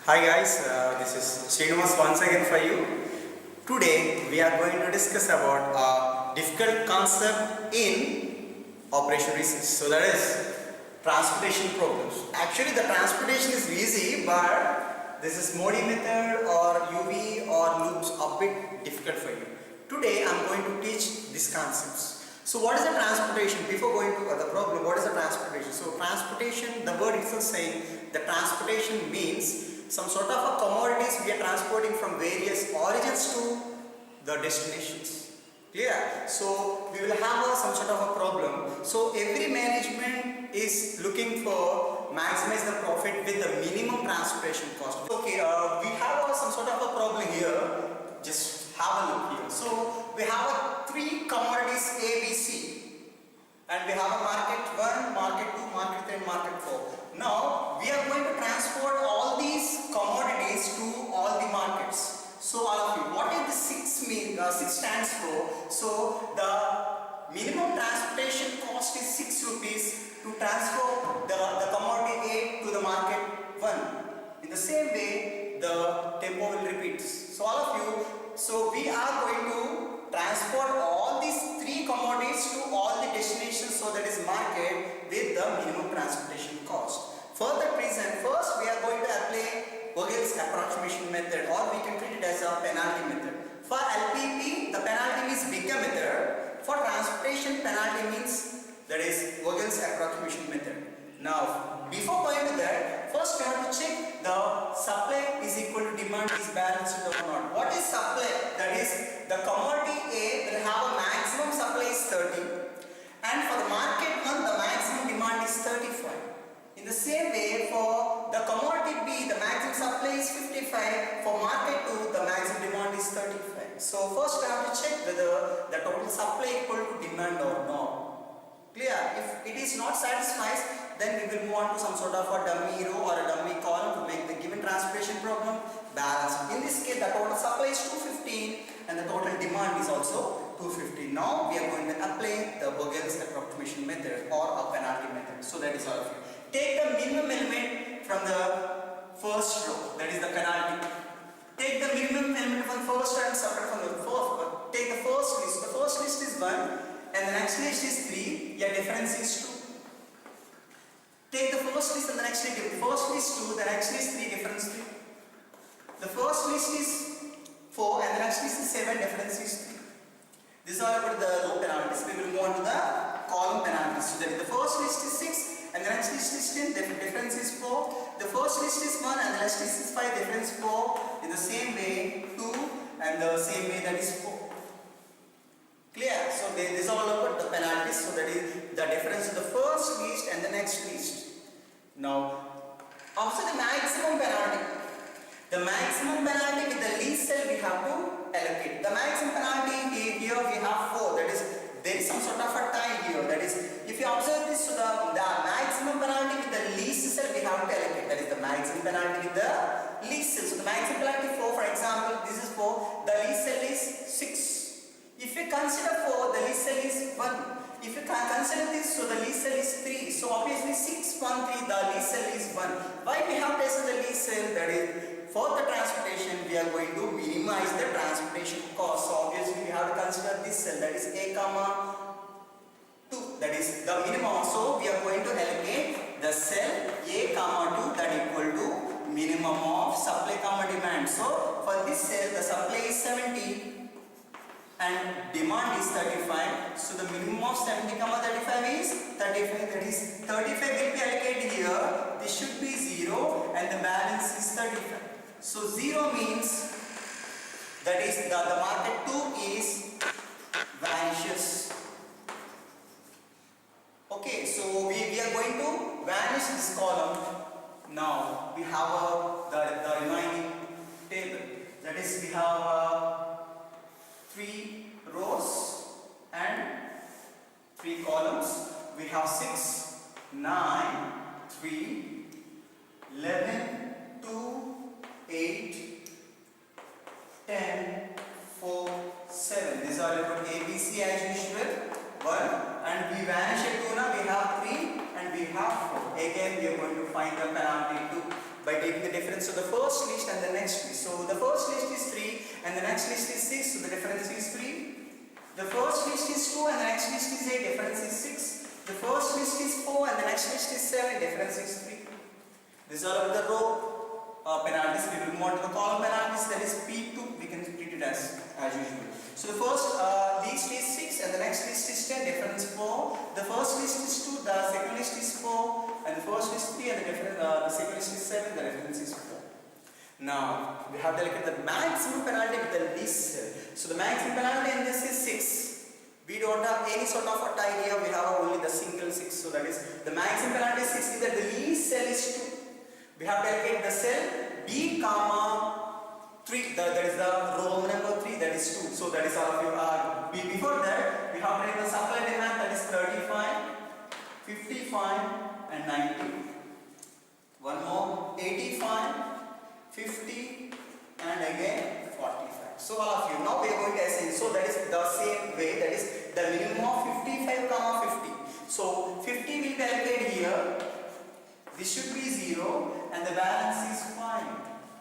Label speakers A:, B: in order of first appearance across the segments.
A: Hi guys, this is Srinivas once again for you. Today we are going to discuss about a difficult concept in operation research. So that is transportation problems. Actually the transportation is easy, but this is Modi method or UV or loops a bit difficult for you. Today I am going to teach these concepts. So what is the transportation? Before going to the problem, what is the transportation? So transportation, the word itself saying the transportation means some sort of a commodities we are transporting from various origins to the destinations. Clear? So we will have some sort of a problem. So every management is looking for maximize the profit with the minimum transportation cost. Okay, we have some sort of a problem here. Just have a look here. So we have three commodities A, B, C. And we have a market 1, market 2, market 3 and market 4. Now we are going to transport all these commodities to all the markets. So all of you, what is the 6 mean? 6 stands for? So the minimum transportation cost is 6 rupees to transfer the commodity A to the market 1. In the same way, the tempo will repeat. So all of you, so we are going to transport all these 3 commodities to all the destinations, so that is market with the minimum transportation cost. For that reason, first we are going to apply Vogel's approximation method, or we can treat it as a penalty method. For LPP, the penalty means bigger method. For transportation, penalty means that is Vogel's approximation method. Now, before going to that, first we have to check the supply is equal to demand is balanced or not. What is supply? That is the commodity A will have a maximum supply is 30, and for the market 1 the maximum demand is 35. In the same way, for the commodity B the maximum supply is 55, for market 2 the maximum demand is 35. So first we have to check whether the total supply equal to demand or not. Clear? If it is not satisfied, then we will move on to some sort of a dummy row or a dummy column to make the given transportation problem balanced. In this case, the total supply is 215 and the total demand is also 250. Now we are going to apply the Vogel's approximation method or a penalty method. So that is all of you. Take the minimum element from the first row, that is the penalty. Take the minimum element from first and separate from the fourth. Take the first list. The first list is 1 and the next list is 3. Your difference is 2. Take the first list and the next list. The first list 2, the next list 3, difference 3. The first list is 4 and the next list is 7, difference is 3. This is all about the row penalties. We will move on to the column penalties. So that is the first list is 6 and the next list is 10, the difference is 4. The first list is 1 and the next list is 5, difference 4. In the same way 2 and the same way that is 4. Clear? So this is all about the penalties. So that is the difference of the first list and the next list. Now, also the maximum penalty. The maximum penalty with the least cell we have to allocate. The maximum penalty here we have 4. That is, there is some sort of a tie here. That is, if you observe this, so the maximum penalty with the least cell we have to allocate. That is the maximum penalty with the least cell. So the maximum penalty 4, for example, this is 4. The least cell is 6. If you consider 4, the least cell is 1. If you consider this, so the least cell is 3. So obviously 6, 1, 3, the least cell is 1. Why we have tested the least cell? That is, for the transportation, we are going to minimize the transportation cost. So obviously we have to consider this cell, that is A, 2. That is the minimum. So we are going to allocate the cell A, 2 that equal to minimum of supply, demand. So for this cell, the supply is 70. And demand is 35. So the minimum of 70, 35 is 35. That is 35 will be allocated here. This should be 0 and the balance is 35. So 0 means that is the market 2 is vanishes. Okay, so we are going to vanish this column. Now we have the remaining table. That is, we have 3 rows and 3 columns. We have 6, 9, 3, 11, 2, 8, 10, 4, 7. These are about ABC as usual. 1 and we vanish it 2. Now we have 3 and we have 4. Again we are going to find the penalty 2. by taking the difference of the first list and the next list. So the first list is 3 and the next list is 6, so the difference is 3. The first list is 2 and the next list is 8, difference is 6. The first list is 4 and the next list is 7, difference is 3. These are the row penalties. We will move on to the column penalties, that is P2, we can treat it as usual. So the first list is 6 and the next list is 10, difference 4. The first list is 2, the second list is 4 and the first list is 3 and the second list is 7, the difference is 4. Now we have to look at the maximum penalty with the least cell. So the maximum penalty in this is 6. We don't have any sort of a tie here, we have only the single 6. So that is the maximum penalty is 6 is that the least cell is 2. We have to allocate the cell B comma 3, that is the row number 3, that is 2. So that is all of you. Before that, we have to take the supply demand, that is 35, 55 and 90. One more, 85, 50 and again 45. So all of you, now we are going to assign. So that is the same way, that is the minimum of 55 comma 50. So 50 will be allocated here. This should be 0 and the balance is 5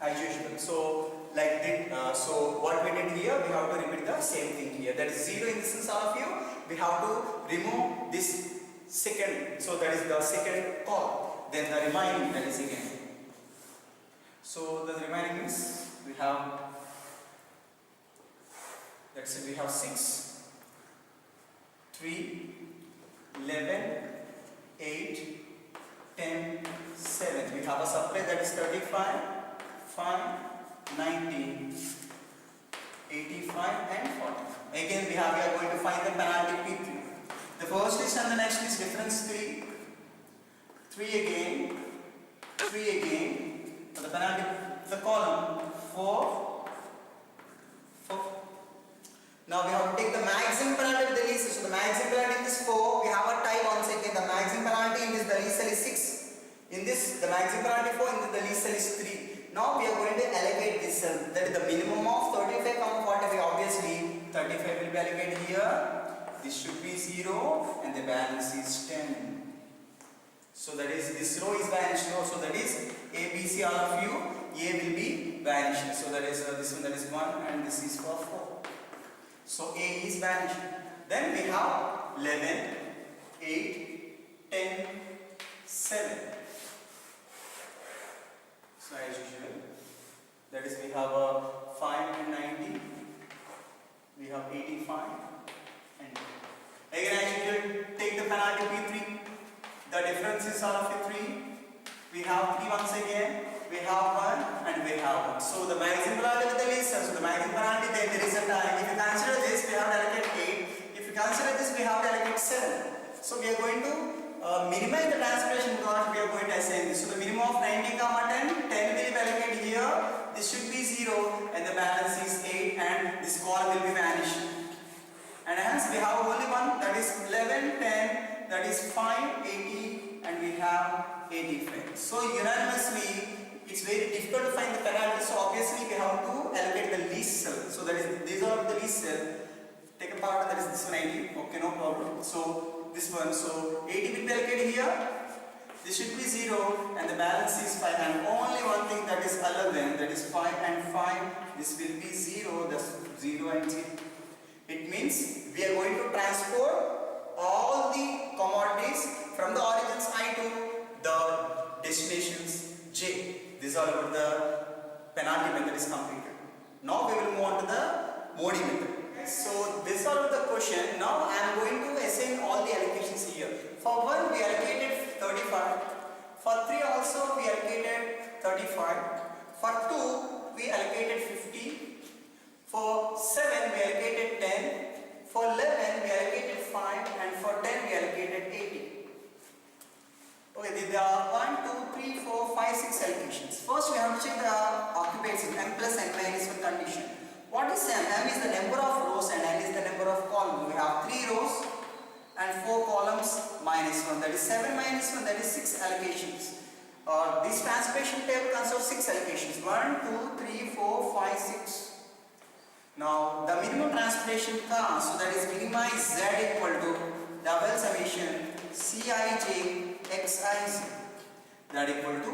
A: as usual. So like that, so what we did here, we have to repeat the same thing here. That is 0 in this sense, all of you. We have to remove this second. So that is the second column. Then the remaining, that is again. So the remaining is, we have, let's say we have 6, 3, 11, 8, 10, 7. We have a supply that is 35, 5, 90, 85 and 45. Again we are going to find the penalty P3. The first list and the next list difference 3. 3 again, 3 again. For the penalty, the column 4, 4. Now we have to take the maximum penalty of the least. So the maximum penalty in this 4, we have a tie once again. The maximum penalty in this, the least cell is 6. In this, the maximum penalty 4, in this, the least cell is 3. Now we are going to allocate this cell. That is the minimum of 35 comma 45. Obviously, 35 will be allocated here. This should be 0 and the balance is 10. So that is, this row is vanished. So that is A, B, C, all of you. A will be vanished. So that is this one, that is 1 and this is for 4. So A is vanished. Then we have 11, 8, 10, 7. So as usual, that is we have a 5 and 90. We have 85 and 2. Again as usual, take the penalty P3. The difference is all of you 3. We have 3 once again. We have 1 and we have 1. So the maximum penalty with the least cell. So the maximum penalty, then there is a time. If you consider this, we have to allocate 8. If you consider this, we have to allocate 7. So we are going to minimize the transpiration because we are going to assign this. So the minimum of 90 comma 10, 10 will be allocated here. This should be 0 and the balance is 8 and this column will be vanished. And hence we have only one, that is 11, 10, that is 5, 80 and we have 85. So unanimously, it's very difficult to find the penalty, so obviously we have to allocate the least cell. So that is, these are the least cell. Take a part, that is this one 80, okay, no problem. So this one, so 80 will be allocated here. This should be 0 and the balance is 5 and only one thing, that is 11, that is 5 and 5. This will be 0, that's 0 and 0. It means we are going to transport all the commodities from the origins I to the destinations J. This is all about the penalty method is completed. Now we will move on to the Modi method. So this is all about the question. Now I am going to assign all the allocations here. For 1 we allocated 35. For 3 also we allocated 35. For 2 we allocated 50. For 7 we allocated 10. For 11 we allocated 5 and for 10 we allocated 80. Okay, there are 1, 2, 3, 4, 5, 6 allocations. First we have to check the occupancy m plus n minus 1 condition. What is m? M is the number of rows and n is the number of columns. We have 3 rows and 4 columns minus 1. That is 7 minus 1, that is 6 allocations. This transportation table consists of 6 allocations. 1, 2, 3, 4, 5, 6. Now the minimum transportation cost, so that is minimize z equal to double summation Cij Xij, that equal to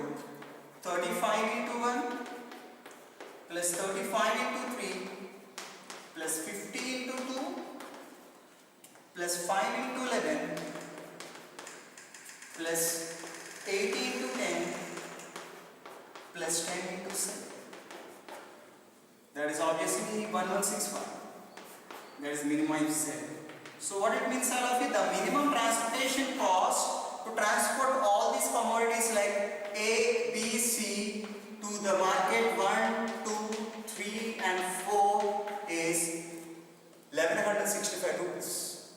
A: 35 into 1 plus 35 into 3 plus 50 into 2 plus 5 into 11 plus 80 into 10 plus 10 into 7. That is obviously 1161. That is minimum is Z. So what it means, all of you, the minimum transportation cost to transport all these commodities like A, B, C to the market 1, 2, 3 and 4 is 1165 rupees.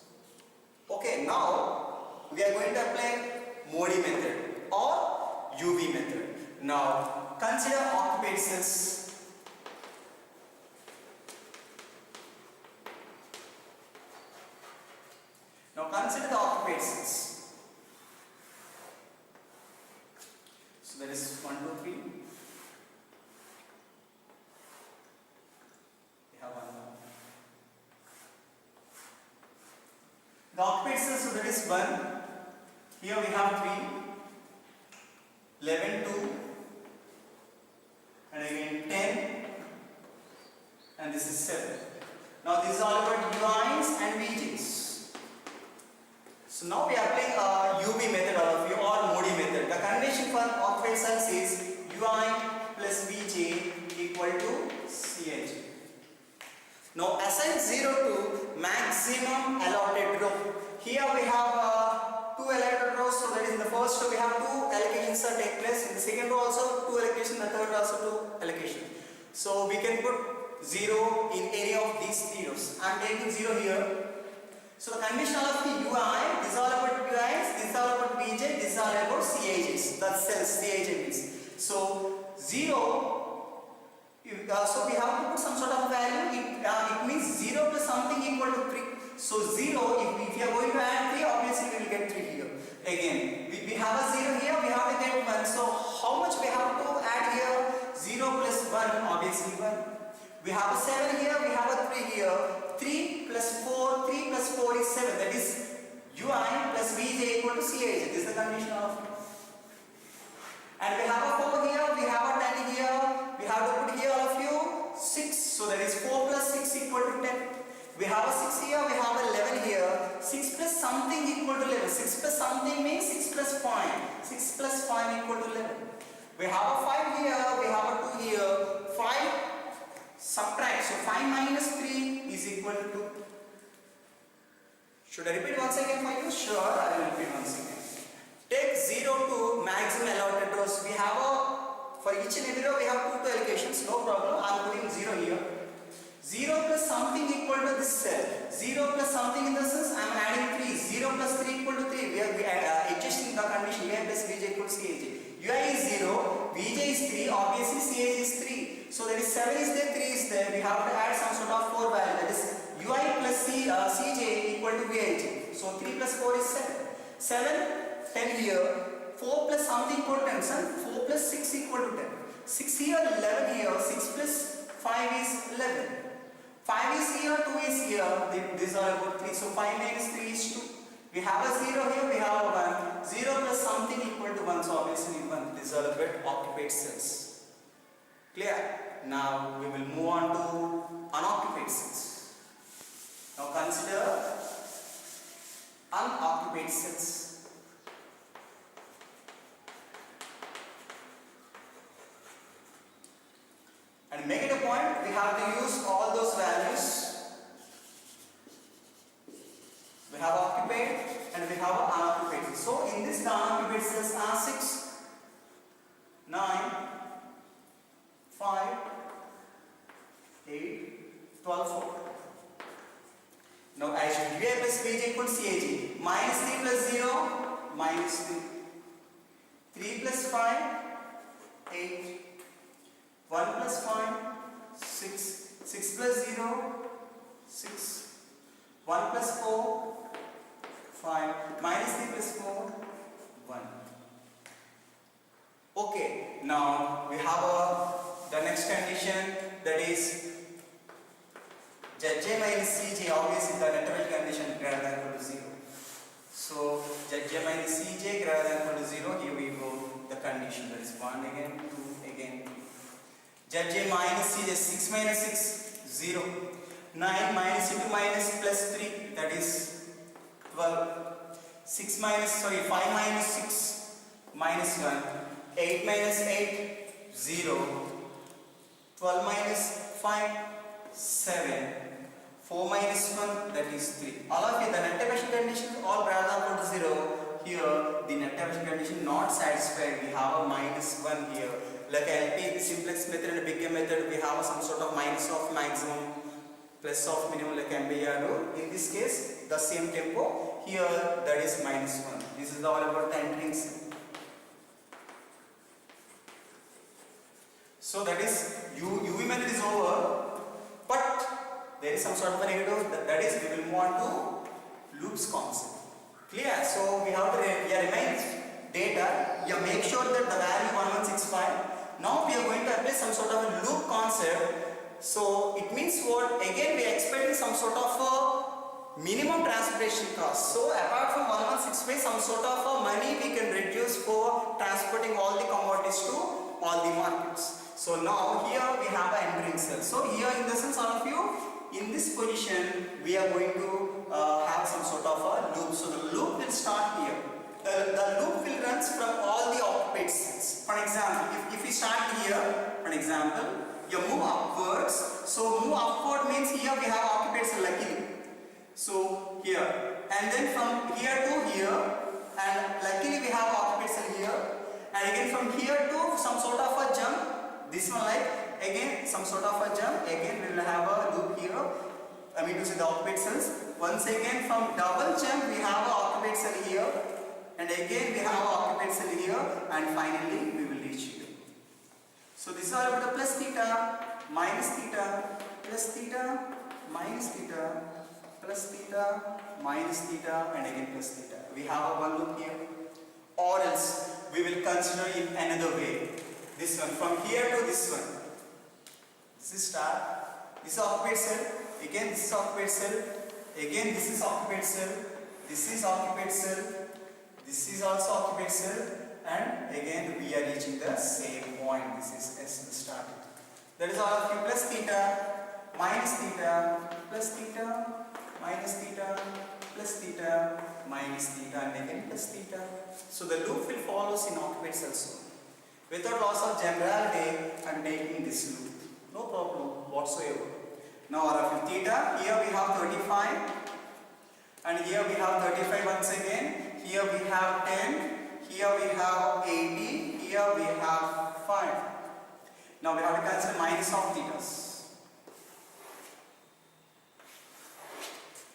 A: Okay, now we are going to apply Modi method or UV method. Now consider occupied cells. Now consider the occupied cells. So that is 1, 2, 3. We have one more. The occupied cells, so that is 1. Here we have 3, 11, 2, and again 10, and this is 7. Now this is all about UIs and VJs. So now we are applying a UV method of you or Modi method. The condition for occupied cells is UI plus VJ equal to CH. Now assign 0 to maximum allotted row. Here we have 2 allotted rows. So that is in the first row we have 2 allocations are take place. In the second row also 2 allocations. In the third also 2 allocations. So we can put 0 in any of these 3 rows. I am taking 0 here. So the condition of the UI, this is all about UIs, this is all about VJ, this is all about CIJs, that's cells, CIJ means. So 0, so we have to put some sort of value, it means 0 plus something equal to 3. So 0, if you are going to add 3, obviously we will get 3 here. Again, we have a 0 here, we have to get 1. So how much we have to add here? 0 plus 1, obviously 1. We have a 7 here, we have a 3 here. 3 plus 4 is 7. That is UI plus VJ equal to CIJ. This is the condition of. And we have a 4 here, we have a 10 here. We have to put here all of you 6. So that is 4 plus 6 equal to 10. We have a 6 here, we have a 11 here. 6 plus something equal to 11. 6 plus something means 6 plus 5. 6 plus 5 equal to 11. We have a 5 here, we have a 2 here. 5 subtract, so 5 minus 3 is equal to 2. Should I repeat once again for you? Sure, I will repeat once again. Take 0 to maximum allotted rows. We have for each and every row we have 2 allocations, no problem. I am putting 0 here. 0 plus something equal to this cell. 0 plus something in the sense I am adding 3. 0 plus 3 equal to 3. We are adjusting the condition. UI plus VJ equals CIJ. UI is 0, VJ is 3, obviously CIJ is 3. So that is 7 is there, 3 is there. We have to add some sort of 4 value. That is UI plus CJ equal to VIJ. So 3 plus 4 is 7. 7, 10 here. 4 plus something equal to 10. Son, 4 plus 6 equal to 10. 6 here, 11 here. 6 plus 5 is 11. 5 is here, 2 is here. These are about 3. So 5 minus 3 is 2. We have a 0 here, we have a 1. 0 plus something equal to 1. So obviously 1. These are about occupied cells. Clear? Now we will move on to unoccupied cells. Now consider unoccupied cells. And make it a point, we have to use all those values. We have occupied and we have unoccupied. So in this the unoccupied cells are 6, 9, 5, 8, 12, 4. Now I should UI plus VJ equal to CIJ. Minus 3 plus 0, minus 3. 3 plus 5, 8. 1 plus 5, 6. 6 plus 0, 6. 1 plus 4, 5. Minus 3 plus 4, 1. Okay, now we have the next condition, that is Zj minus Cj, obviously the network condition greater than equal to 0. So Zj minus Cj greater than equal to 0, here we go the condition. condition, that is 1 again, 2 again. ZJ minus CJ, 6 minus 6, 0. 9 minus 2 minus plus 3, that is 12. 5 minus 6 minus 1. 8 minus 8, 0. 12 minus 5, 7. 4 minus 1, that is 3. All of you, the net division condition all rather than equal to 0. Here, the net division condition not satisfied. We have a minus 1 here. Like LP simplex method and big M method, we have some sort of minus of maximum, plus of minimum like MBR rule. In this case, the same tempo. Here, that is minus 1. This is all about the entering cell. So that is UV method is over, but there is some sort of a negative. That is, we will move on to loops concept. Clear? So we have to remind data. You make sure that the value 1165. Now we are going to apply some sort of a loop concept. So it means what? Again we are expecting some sort of a minimum transportation cost. So apart from 1165, some sort of a money we can reduce for transporting all the commodities to all the markets. So now here we have an entering cell. So here in the sense, all of you, in this position we are going to have some sort of a loop. So the loop will start here. The loop will run from all the occupied cells. For example, if we start here, for example, you move upwards. So move upward means here we have occupied cell luckily. So here, and then from here to here, and luckily we have occupied cell here, and again from here to some sort of a jump. This one like again some sort of a jump. Again we will have a loop here. I mean to say the occupied cells. Once again from double jump we have a occupied cell here, and again we have a occupied cell here, and finally we will reach here. So this is all about the plus theta, minus theta, plus theta, minus theta, plus theta, minus theta, and again plus theta. We have a one loop here. Or else we will consider in another way. This one from here to this one. This is star. This is occupied cell. Again this is occupied cell. Again this is occupied cell. This is occupied cell. This is also occupied cell. And again we are reaching the same point. This is S started. That is all of you. Plus theta, minus theta, plus theta, minus theta, plus theta, minus theta, and again plus theta. So the loop will follow in occupied cell zone. Without loss of generality, I am taking this loop. No problem whatsoever. Now all of you, theta, here we have 35, and here we have 35 once again. Here we have 10, here we have 80, here we have 5. Now we have to consider minus of thetas.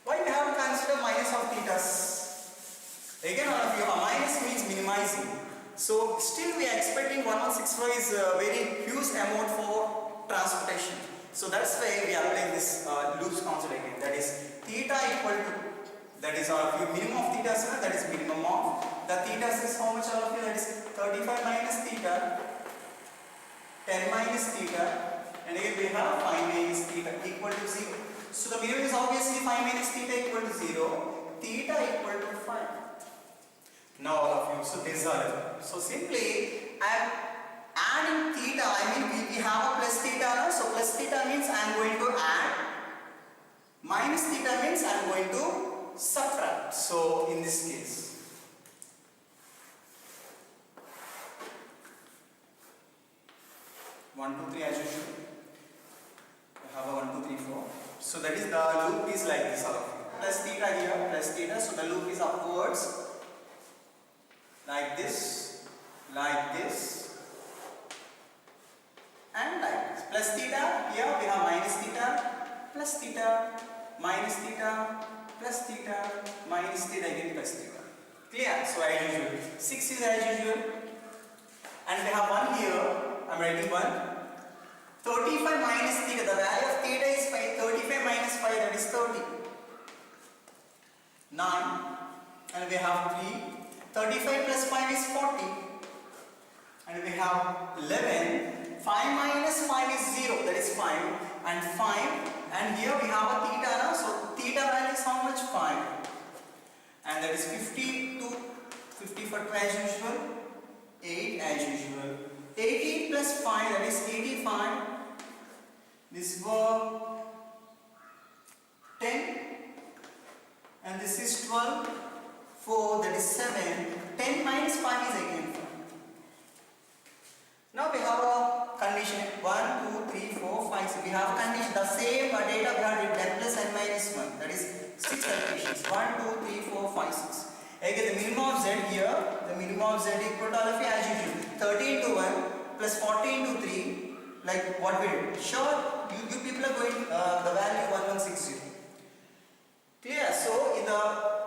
A: Why we have to consider minus of thetas? Again all of you, a minus means minimizing. So still we are expecting 1165 is a very huge amount for transportation. So that's why we are applying this loops concept again. That is theta equal to, that is all of you, minimum of theta, that is minimum of, the theta is how much all of you, that is 35 minus theta, 10 minus theta, and again we have 5 minus theta equal to 0. So the minimum is obviously 5 minus theta equal to 0, theta equal to 5. Now all of you, so this is all. So simply I am adding theta, I mean we have a plus theta now, so plus theta means I am going to add, minus theta means I am going to subtract. So in this case, one, two, three as usual. I have a 1, 2, 3, 4. So that is the loop is like this all of you. Plus theta here, plus theta, so the loop is upwards. Like this, and like this. Plus theta, here we have minus theta, plus theta, minus theta, plus theta, minus theta, again plus theta. Clear? So as usual, 6 is as usual, and we have 1 here, I am writing 1. 35 minus theta, the value of theta is 5, 35 minus 5, that is 30. 9, and we have 3. 35 plus 5 is 40, and we have 11. 5 minus 5 is 0, that is 5, and 5, and here we have a theta now, so theta value is how much? 5, and that is 50 to 50 for 2 as usual. 8 as usual. 18 plus 5, that is 85. This was 10 and this is 12. 4, that is 7. 10 minus 5 is again 5. Now we have a condition 1, 2, 3, 4, 5. So we have a condition, the same data we had with n plus n minus 1. That is 6 conditions. 1, 2, 3, 4, 5, 6. Again, the minimum of z here, the minimum of z equal to all of you as usual. 13 to 1 plus 14 to 3, like what we did. Sure, you people are going the value 1160. Clear? So in the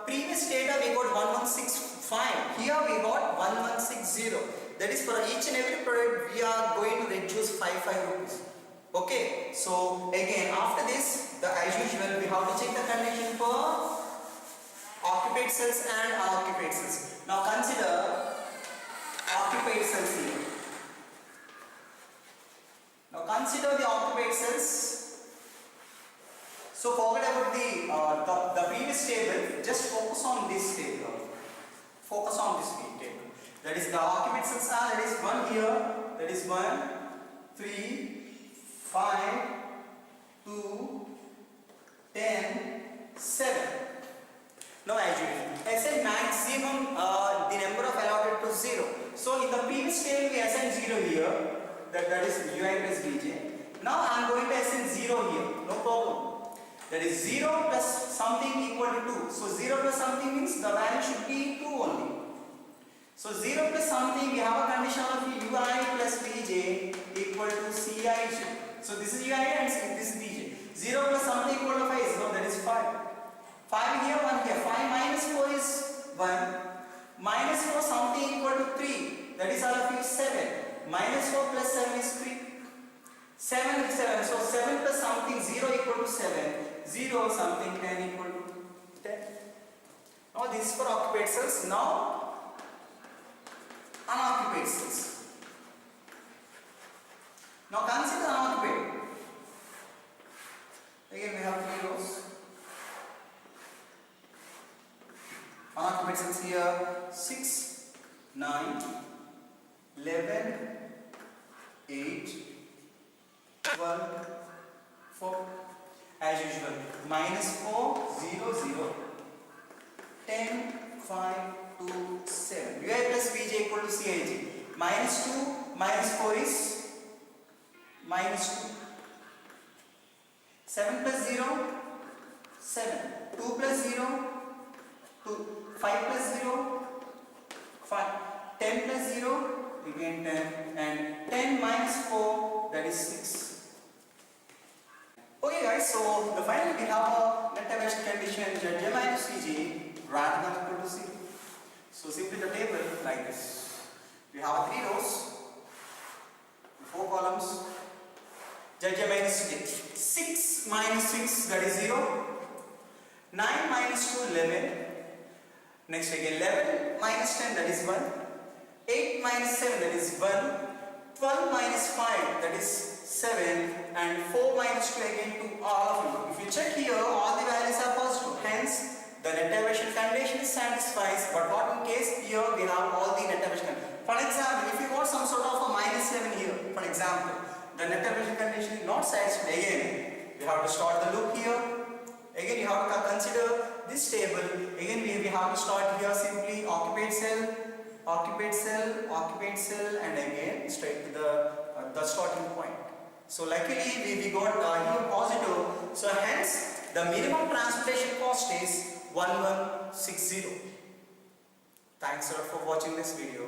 A: previous data we got 1165. Here we got 1160. That is for each and every product we are going to reduce 5 rupees. Okay. So again after this, as usual we have to check the condition for occupied cells and unoccupied cells. Now consider occupied cells here. Now consider the occupied cells. So forget about the previous table. Just focus on this table. Focus on this table. That is the occupied cells are. That is 1 here. That is 1, 3, 5, 2, 10, 7. Now as usual, assign maximum the number of allotted to 0. So in the previous table we assigned 0 here. That is ui plus vj. Now I am going to assign 0 here. No problem. That is 0 plus something equal to 2. So 0 plus something means the value should be 2 only. So 0 plus something, we have a condition of ui plus vj equal to cij. So this is ui and this is vj. 0 plus something equal to 5 is no, that is 5. 5 here, 1 here. 5 minus 4 is 1. Minus 4 something equal to 3. That is all of you 7. Minus 4 plus 7 is 3. 7 is 7. So 7 plus something 0 equal to 7. 0 something 10 equal to 10. Now this is for occupied cells. Now unoccupied cells. Now consider unoccupied. Again we have 3 rows. Unoccupied cells here 6, 9, 11, 8, 12, 4. As usual, minus 4, 0, 0, 10, 5, 2, 7. ui plus vj equal to cij. Minus 2, minus 4 is minus 2. 7 plus 0, 7. 2 plus 0, 2. 5 plus 0, 5. 10 plus 0, again 10. And 10 minus 4, that is 6. Okay guys, so the final we have a net evaluation condition Zj minus Cj rather than equal to C. So simply the table like this. We have 3 rows, 4 columns. Zj minus Cj. 6 minus 6, that is 0. 9 minus 2, 11. Next again 11 minus 10, that is 1. 8 minus 7, that is 1. 12 minus 5, that is 7, and 4 minus 2 again to all of you. If you check here, all the values are positive. Hence, the net evaluation condition satisfies. But what in case here we have all the net evaluation condition. For example, if you got some sort of a minus 7 here, for example, the net evaluation condition is not satisfied. Again, we have to start the loop here. Again, you have to consider this table. Again, we have to start here simply occupied cell, occupied cell, occupied cell, and again straight to the starting point. So luckily we got here positive. So hence the minimum transportation cost is 1160. Thanks a lot for watching this video.